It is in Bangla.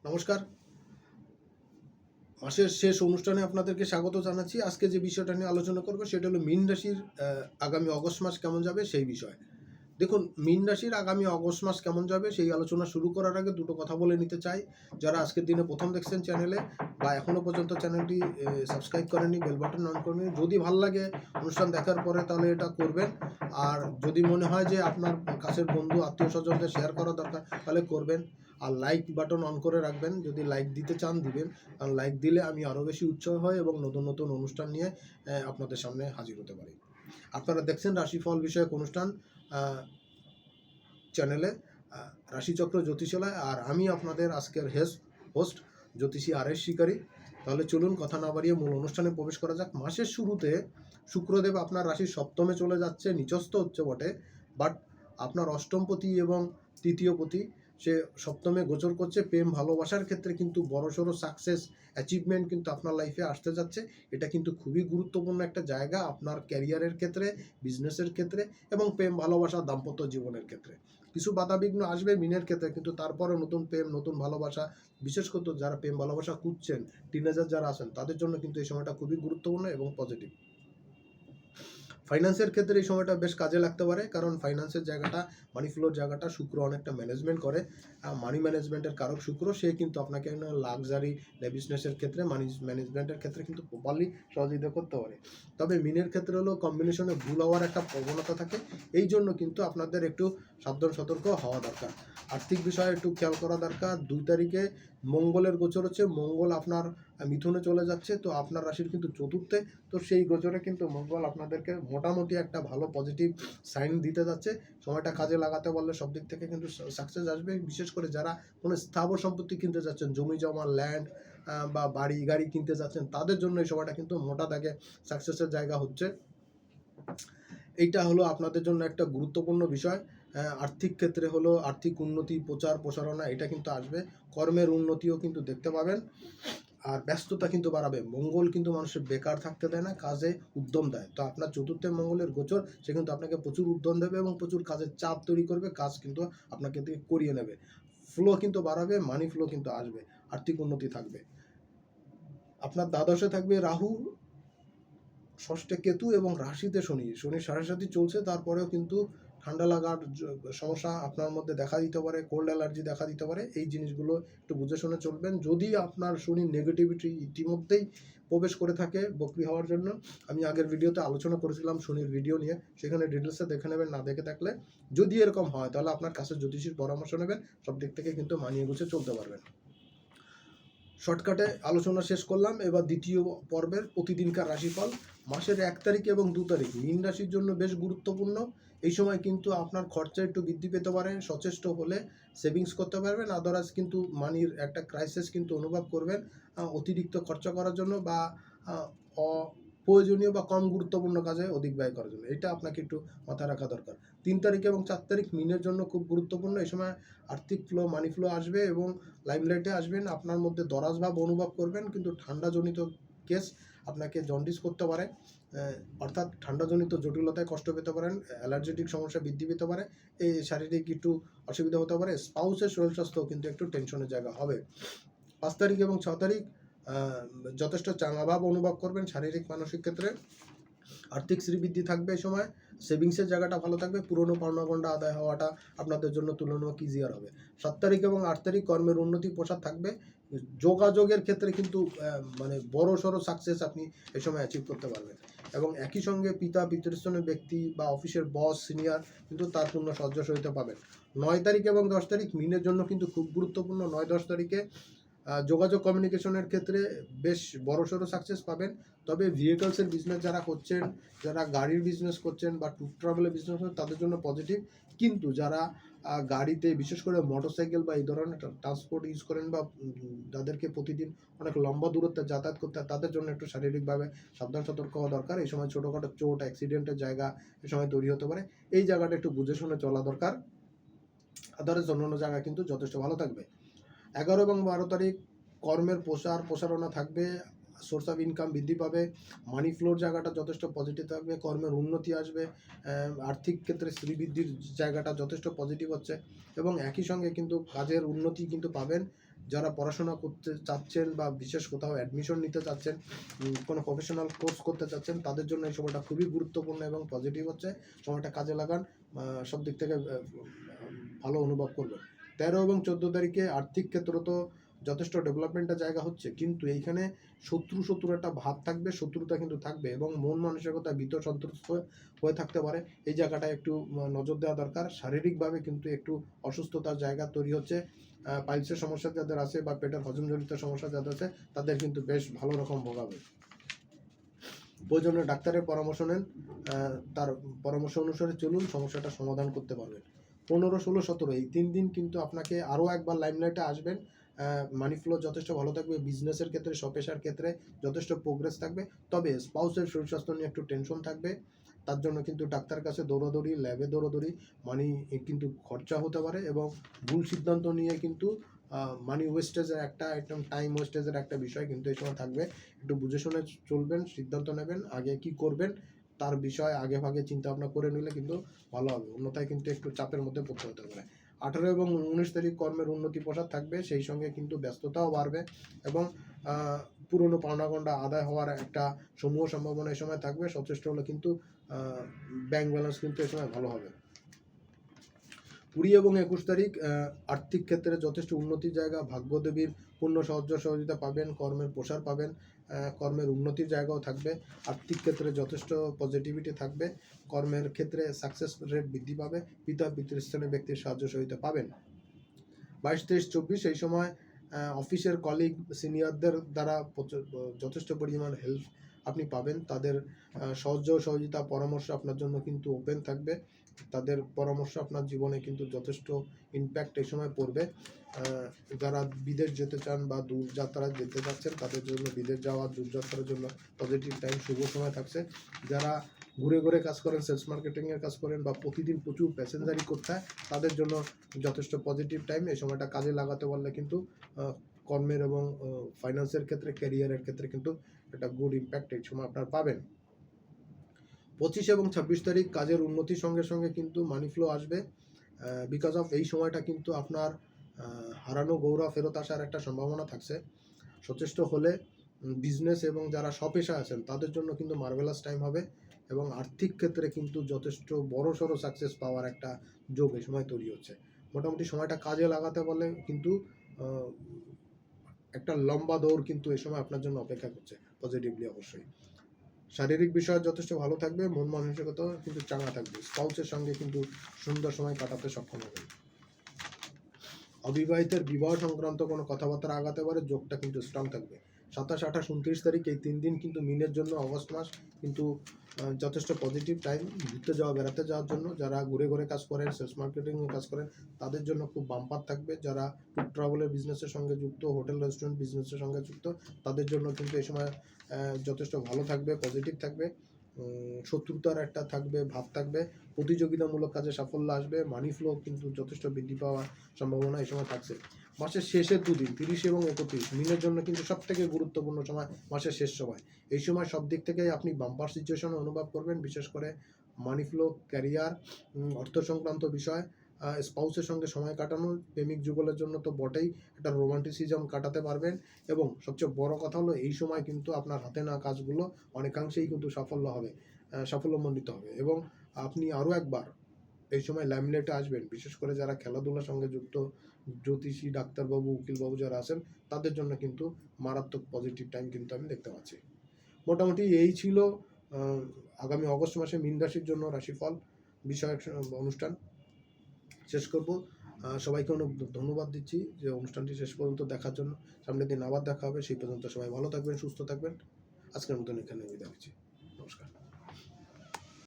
নমস্কার। মাসের শেষ অনুষ্ঠানে আপনাদেরকে স্বাগত জানাচ্ছি। আজকে যে বিষয়টা নিয়ে আলোচনা করব সেটা হলো মীন রাশির আগামী অগস্ট মাস কেমন যাবে সেই বিষয়। দেখুন, মীন রাশির আগামী অগস্ট মাস কেমন যাবে সেই আলোচনা শুরু করার আগে দুটো কথা বলে নিতে চাই। যারা আজকের দিনে প্রথম দেখছেন চ্যানেলে বা এখনও পর্যন্ত চ্যানেলটি সাবস্ক্রাইব করেননি, বেল বাটন অন করবেন। যদি ভাল লাগে অনুষ্ঠান দেখার পরে তাহলে এটা করবেন। আর যদি মনে হয় যে আপনার কাছের বন্ধু আত্মীয়-স্বজনদের শেয়ার করা দরকার তাহলে করবেন। আর লাইক বাটন অন করে রাখবেন। যদি লাইক দিতে চান দিবেন। কারণ লাইক দিলে আমি আরও বেশি উৎসাহ হই এবং নতুন নতুন অনুষ্ঠান নিয়ে আপনাদের সামনে হাজির হতে পারি। আপনারা দেখছেন রাশিফল বিষয়ক অনুষ্ঠান চ্যানেলে রাশিচক্র জ্যোতিষালয়, আর আমি আপনাদের আজকের হোস্ট জ্যোতিষী আর.এস. শিকারী। তাহলে চলুন কথা না বাড়িয়ে মূল অনুষ্ঠানে প্রবেশ করা যাক। মাসের শুরুতে শুক্রদেব আপনার রাশির সপ্তমে চলে যাচ্ছে, নিচস্থ হচ্ছে বটে, বাট আপনার অষ্টমপতি এবং তৃতীয়পতি সে সপ্তমে গোচর করছে। প্রেম ভালোবাসার ক্ষেত্রে কিন্তু বড়সড় সাকসেস অ্যাচিভমেন্ট কিন্তু আপনার লাইফে আসতে যাচ্ছে। এটা কিন্তু খুবই গুরুত্বপূর্ণ একটা জায়গা আপনার ক্যারিয়ারের ক্ষেত্রে, বিজনেসের ক্ষেত্রে এবং প্রেম ভালোবাসা দাম্পত্য জীবনের ক্ষেত্রে। কিছু বাধাবিঘ্ন আসবে মিনের ক্ষেত্রে, কিন্তু তারপরে নতুন প্রেম, নতুন ভালোবাসা, বিশেষ করে যারা প্রেম ভালোবাসা খুঁজছেন, টিনেজার যারা আছেন তাদের জন্য কিন্তু এই সময়টা খুবই গুরুত্বপূর্ণ এবং পজিটিভ। ফাইন্যান্সের ক্ষেত্রে এই সময়টা বেশ কাজে লাগতে পারে, কারণ ফাইন্যান্সের জায়গাটা, মানি ফ্লোর জায়গাটা শুক্র অনেকটা ম্যানেজমেন্ট করে। মানি ম্যানেজমেন্টের কারক শুক্র, সে কিন্তু আপনাকে লাক্সারি বিজনেসের ক্ষেত্রে, মানি ম্যানেজমেন্টের ক্ষেত্রে কিন্তু প্রপারলি সহযোগিতা করতে পারে। তবে মিনের ক্ষেত্রে হলো কম্বিনেশনে ভুল হওয়ার একটা প্রবণতা থাকে। এই জন্য কিন্তু আপনাদের একটু সাবধান সতর্ক হওয়া দরকার। আর্থিক বিষয়ে একটু খেয়াল করা দরকার। 2 তারিখে মঙ্গলের গোচর হচ্ছে। মঙ্গল আপনার মিথুনে চলে যাচ্ছে, তো আপনার রাশির কিন্তু চতুর্থে। তো সেই গোচরে কিন্তু মঙ্গল আপনাদেরকে মোটামুটি একটা ভালো পজিটিভ সাইন দিতে যাচ্ছে। সময়টা কাজে লাগাতে পারলে সব দিক থেকে কিন্তু সাকসেস আসবে। বিশেষ করে যারা কোনো স্থাবর সম্পত্তি কিনতে যাচ্ছেন, জমি জমা, ল্যান্ড বা বাড়ি গাড়ি কিনতে যাচ্ছেন, তাদের জন্য এই সময়টা কিন্তু মোটা দাগে সাকসেসের জায়গা হচ্ছে। এইটা হলো আপনাদের জন্য একটা গুরুত্বপূর্ণ বিষয়। আর্থিক ক্ষেত্রে হলো আর্থিক উন্নতি, প্রচার প্রসারণা এটা কিন্তু আসবে। কর্মের উন্নতিও কিন্তু দেখতে পাবেন। আর ব্যস্ততা কিন্তু বাড়াবে। মঙ্গল কিন্তু মানুষের বেকার থাকতে দেয় না, কাজে উদ্যম দেয়। তো আপনার চতুর্থে মঙ্গলের গোচর, সে কিন্তু আপনাকে প্রচুর উদ্যম দেবে এবং প্রচুর কাজের চাপ তৈরি করবে। কাজ কিন্তু আপনাকে থেকে করিয়ে নেবে। ফ্লো কিন্তু বাড়াবে, মানি ফ্লো কিন্তু আসবে, আর্থিক উন্নতি থাকবে। আপনার দ্বাদশে থাকবে রাহু, ষষ্ঠে কেতু এবং রাশিতে শনি। শনির সাড়ে সাথী চলছে, তারপরেও কিন্তু ঠান্ডা লাগার সমস্যা আপনার মধ্যে দেখা দিতে পারে, কোল্ড অ্যালার্জি দেখা দিতে পারে। এই জিনিসগুলো একটু বুঝে শুনে চলবেন। যদি আপনার শনির নেগেটিভিটি ইতিমধ্যেই প্রবেশ করে থাকে বক্রি হওয়ার জন্য, আমি আগের ভিডিওতে আলোচনা করেছিলাম শনির ভিডিও নিয়ে, সেখানে ডিটেলসে দেখে নেবেন। না দেখে থাকলে যদি এরকম হয় তাহলে আপনার কাছে জ্যোতিষীর পরামর্শ নেবেন। সব দিক থেকে কিন্তু মানিয়ে গুছিয়ে চলতে পারবেন। শর্টকাটে আলোচনা শেষ করলাম। এবার দ্বিতীয় পর্বের প্রতিদিনকার রাশিফল। মাসের 1 তারিখ এবং 2 তারিখ মীন রাশির জন্য বেশ গুরুত্বপূর্ণ। এই সময় কিন্তু আপনার খরচা একটু বৃদ্ধি পেতে পারে। সচেষ্ট হলে সেভিংস করতে পারবেন। আদারওয়াইজ কিন্তু মানির একটা ক্রাইসিস কিন্তু অনুভব করবেন অতিরিক্ত খরচা করার জন্য বা অপ্রয়োজনীয় বা কম গুরুত্বপূর্ণ কাজে অধিক ব্যয় করার জন্য। এটা আপনাকে একটু মাথায় রাখা দরকার। 3 তারিখ এবং 4 তারিখ মিনের জন্য খুব গুরুত্বপূর্ণ। এই সময় আর্থিক ফ্লো, মানি ফ্লো আসবে এবং লাইমলাইটে আসবেন। আপনার মধ্যে দরাজ ভাব অনুভব করবেন, কিন্তু ঠান্ডাজনিত কেস আপনাকে জন্ডিস করতে পারে, অর্থাৎ ঠান্ডাজনিত জটিলতায় কষ্ট পেতে পারেন, অ্যালার্জেটিক সমস্যা বৃদ্ধি পেতে পারে, এই শারীরিক একটু অসুবিধা হতে পারে। স্পাউসের শরীর স্বাস্থ্য কিন্তু একটু টেনশনের জায়গা হবে। 5 তারিখ এবং 6 তারিখ যথেষ্ট চাঙাভাব অনুভব করবেন শারীরিক মানসিক ক্ষেত্রে। আর্থিক শ্রীবৃদ্ধি থাকবে এই সময়। সেভিংসের জায়গাটা ভালো থাকবে। পুরনো পাওনা আদায় হওয়াটা আপনাদের জন্য তুলনামূলক ইজিয়ার হবে। 7 তারিখ এবং 8 তারিখ কর্মের উন্নতি প্রসার থাকবে। যোগাযোগের ক্ষেত্রে কিন্তু মানে বড় সড়ো সাকসেস আপনি এই সময় অ্যাচিভ করতে পারবেন। এবং একই সঙ্গে পিতৃস্থানীয় ব্যক্তি বা অফিসের বস, সিনিয়র কিন্তু তার পূর্ণ সাহায্য সহিত পাবেন। 9 তারিখ এবং 10 তারিখ মিনের জন্য কিন্তু খুব গুরুত্বপূর্ণ। 9-10 তারিখে যোগাযোগ কমিউনিকেশনের ক্ষেত্রে বেশ বড়সড় সাকসেস পাবেন। তবে ভেহিকলসের বিজনেস যারা করছেন, যারা গাড়ির বিজনেস করছেন বা ট্যুর ট্রাভেলের বিজনেস করছেন, তাদের জন্য পজিটিভ। কিন্তু যারা গাড়িতে, বিশেষ করে মোটরসাইকেল বা এই ধরনের ট্রান্সপোর্ট ইউজ করেন বা যাদেরকে প্রতিদিন অনেক লম্বা দূরত্বে যাতায়াত করতে হয়, তাদের জন্য একটু শারীরিকভাবে সাবধান সতর্ক হওয়া দরকার। এই সময় ছোটোখাটো চোট, অ্যাক্সিডেন্টের জায়গা এই সময় তৈরি হতে পারে। এই জায়গাটা একটু বুঝে শুনে চলা দরকার। আদারস অন্যান্য জায়গা কিন্তু যথেষ্ট ভালো থাকবে। 11 এবং 12 তারিখ কর্মের প্রসারণা থাকবে। সোর্স অফ ইনকাম বৃদ্ধি পাবে, মানি ফ্লোর জায়গাটা যথেষ্ট পজিটিভ থাকবে, কর্মের উন্নতি আসবে, আর্থিক ক্ষেত্রে শ্রীবৃদ্ধির জায়গাটা যথেষ্ট পজিটিভ হচ্ছে, এবং একই সঙ্গে কিন্তু কাজের উন্নতি কিন্তু পাবেন। যারা পড়াশোনা করতে চাচ্ছেন বা বিশেষ কোথাও অ্যাডমিশন নিতে চাচ্ছেন, কোনো প্রফেশনাল কোর্স করতে চাচ্ছেন, তাদের জন্য এই সময়টা খুবই গুরুত্বপূর্ণ এবং পজিটিভ হচ্ছে। সময়টা কাজে লাগান, সব দিক থেকে ভালো অনুভব করবেন। 13 এবং 14 তারিখে আর্থিক ক্ষেত্র তো যথেষ্ট ডেভেলপমেন্টের জায়গা হচ্ছে, কিন্তু এইখানে শত্রুর একটা ভাব থাকবে, শত্রুতা কিন্তু থাকবে, এবং মন মানসিকতা ভীত সন্ত্রস্ত হয়ে থাকতে পারে। এই জায়গাটা একটু নজর দেওয়া দরকার। শারীরিকভাবে কিন্তু একটু অসুস্থতার জায়গা তৈরি হচ্ছে। পাইলসের সমস্যা যাদের আছে বা পেটের হজমজনিত সমস্যা যাদের আছে, তাদের কিন্তু বেশ ভালো রকম ভোগাবে। প্রয়োজনে ডাক্তারের পরামর্শ নেন, তার পরামর্শ অনুসারে চলুন, সমস্যাটা সমাধান করতে পারবেন। 15, 16, 17 এই 3 দিন কিন্তু আপনাকে আরও একবার লাইমলাইটে আসবেন। মানি ফ্লো যথেষ্ট ভালো থাকবে, বিজনেসের ক্ষেত্রে, স্বপেশার ক্ষেত্রে যথেষ্ট প্রোগ্রেস থাকবে। তবে স্পাউসের শরীর স্বাস্থ্য নিয়ে একটু টেনশন থাকবে, তার জন্য কিন্তু ডাক্তার কাছে দৌড়াদৌড়ি, ল্যাবে দৌড়াদৌড়ি, মানি কিন্তু খরচা হতে পারে, এবং ভুল সিদ্ধান্ত নিয়ে কিন্তু মানি ওয়েস্টেজের একটা একদম টাইম ওয়েস্টেজের একটা বিষয় কিন্তু এই সময় থাকবে। একটু বুঝে শুনে চলবেন, সিদ্ধান্ত নেবেন, আগে কি করবেন তার বিষয় আগে ভাগে চিন্তা ভাবনা করে নিলে কিন্তু ভালো হবে, অন্যথায় কিন্তু একটু চাপের মধ্যে পড়তে হতে পারে। 18 এবং 19 তারিখ কর্মের উন্নতি প্রসার থাকবে, সেই সঙ্গে কিন্তু ব্যস্ততাও বাড়বে, এবং পুরনো পাওনাগন্ডা আদায় হওয়ার একটা সমূহ সম্ভাবনা এই সময় থাকবে। সচেষ্ট হলে কিন্তু ব্যাংক ব্যালেন্স কিন্তু এই সময় ভালো হবে। 20 এবং 21 তারিখ আর্থিক ক্ষেত্রে যথেষ্ট উন্নতির জায়গা, ভাগ্যদেবীর পূর্ণ সাহায্য সহযোগিতা পাবেন, কর্মের প্রসার পাবেন, কর্মের উন্নতির জায়গাও থাকবে, আর্থিক ক্ষেত্রে যথেষ্ট পজিটিভিটি থাকবে, কর্মের ক্ষেত্রে সাকসেস রেট বৃদ্ধি পাবে, পিতা পিতৃস্থানীয় ব্যক্তির সাহায্য সহযোগিতা পাবেন। 22, 23, 24 এই সময় অফিসের কলিগ সিনিয়রদের দ্বারা যথেষ্ট পরিমাণ হেল্প আপনি পাবেন, তাদের সহযোগিতা পরামর্শ আপনার জন্য কিন্তু ওপেন থাকবে, তাদের পরামর্শ আপনার জীবনে কিন্তু যথেষ্ট ইম্প্যাক্ট এই সময় পড়বে। যারা বিদেশ যেতে চান বা দূরযাত্রা যেতে চাচ্ছেন, তাদের জন্য বিদেশ যাওয়া, দূরযাত্রার জন্য পজিটিভ টাইম, শুভ সময় থাকছে। যারা ঘুরে ঘুরে কাজ করেন, সেলস মার্কেটিংয়ের কাজ করেন, বা প্রতিদিন প্রচুর প্যাসেঞ্জারি করতে হয়, তাদের জন্য যথেষ্ট পজিটিভ টাইম। এই সময়টা কাজে লাগাতে পারলে কিন্তু কর্মের এবং ফাইন্যান্সের ক্ষেত্রে, ক্যারিয়ারের ক্ষেত্রে কিন্তু একটা গুড ইম্প্যাক্ট এই সময় আপনার পাবেন। 25 এবং 26 তারিখ কাজের উন্নতির সঙ্গে সঙ্গে কিন্তু মানি ফ্লো আসবে। বিকজ অফ এই সময়টা কিন্তু আপনার হারানো গৌরব ফেরত আসার একটা সম্ভাবনা থাকছে। সচেষ্ট হলে বিজনেস এবং যারা স্বপেশা আছেন তাদের জন্য কিন্তু মার্ভেলাস টাইম হবে, এবং আর্থিক ক্ষেত্রে কিন্তু যথেষ্ট বড়সড় সাকসেস পাওয়ার একটা যোগ এই সময় তৈরি হচ্ছে। মোটামুটি সময়টা কাজে লাগাতে বলে কিন্তু একটা লম্বা দৌড় কিন্তু এই সময় আপনার জন্য অপেক্ষা করছে, পজিটিভলি অবশ্যই। শারীরিক বিষয় যথেষ্ট ভালো থাকবে, মন মানসিকতা কিন্তু চাঙ্গা থাকবে, স্পাউসের সঙ্গে কিন্তু সুন্দর সময় কাটাতে সক্ষম হবেন। অবিবাহিতের বিবাহ সংক্রান্ত কোনো কথাবার্তা আগাতে পারে, যোগটা কিন্তু স্ট্রং থাকবে। 27, 28, 29 তারিখ এই 3 দিন কিন্তু মিনের জন্য অগস্ট মাস কিন্তু যথেষ্ট পজিটিভ টাইম, ঘুরতে যাওয়া, বেড়াতে যাওয়ার জন্য। যারা ঘুরে ঘুরে কাজ করেন, সেলস মার্কেটিং কাজ করেন, তাদের জন্য খুব বাম্পার থাকবে। যারা ট্যুর ট্রাভেলের বিজনেসের সঙ্গে যুক্ত, হোটেল রেস্টুরেন্ট বিজনেসের সঙ্গে যুক্ত, তাদের জন্য কিন্তু এই সময় যথেষ্ট ভালো থাকবে, পজিটিভ থাকবে। শত্রুতার একটা থাকবে, ভাব থাকবে, প্রতিযোগিতামূলক কাজে সাফল্য আসবে, মানি ফ্লো কিন্তু যথেষ্ট বৃদ্ধি পাওয়ার সম্ভাবনা এই সময় থাকছে। মাসের শেষের দুদিন 30 এবং 31 মিনের জন্য কিন্তু সব থেকে গুরুত্বপূর্ণ সময়, মাসের শেষ সময়। এই সময় সব দিক থেকেই আপনি বাম্পার সিচুয়েশন অনুভব করবেন, বিশেষ করে মানি ফ্লো, ক্যারিয়ার, অর্থ সংক্রান্ত বিষয়, স্পাউসের সঙ্গে সময় কাটানো, প্রেমিক যুগলের জন্য তো বটেই, একটা রোমান্টিসিজম কাটাতে পারবেন, এবং সবচেয়ে বড় কথা হলো এই সময় কিন্তু আপনার হাতে না কাজগুলো অনেকাংশেই কিন্তু সাফল্যমণ্ডিত হবে, এবং আপনি আরও একবার এই সময় লাইমলাইটে আসবেন। বিশেষ করে যারা খেলাধুলার সঙ্গে যুক্ত, জ্যোতিষী, ডাক্তারবাবু, উকিলবাবু যারা আছেন, তাদের জন্য কিন্তু মারাত্মক পজিটিভ টাইম কিন্তু আমি দেখতে পাচ্ছি। মোটামুটি এই ছিল আগামী অগস্ট মাসে মীন রাশির জন্য রাশিফল বিষয়ক অনুষ্ঠান। শেষ করব। সবাইকে অনেক ধন্যবাদ দিচ্ছি যে অনুষ্ঠানটি শেষ পর্যন্ত দেখার জন্য। সামনের দিন আবার দেখা হবে, সেই পর্যন্ত সবাই ভালো থাকবেন, সুস্থ থাকবেন। আজকের মতন এখানে বিদায় নিচ্ছি। নমস্কার।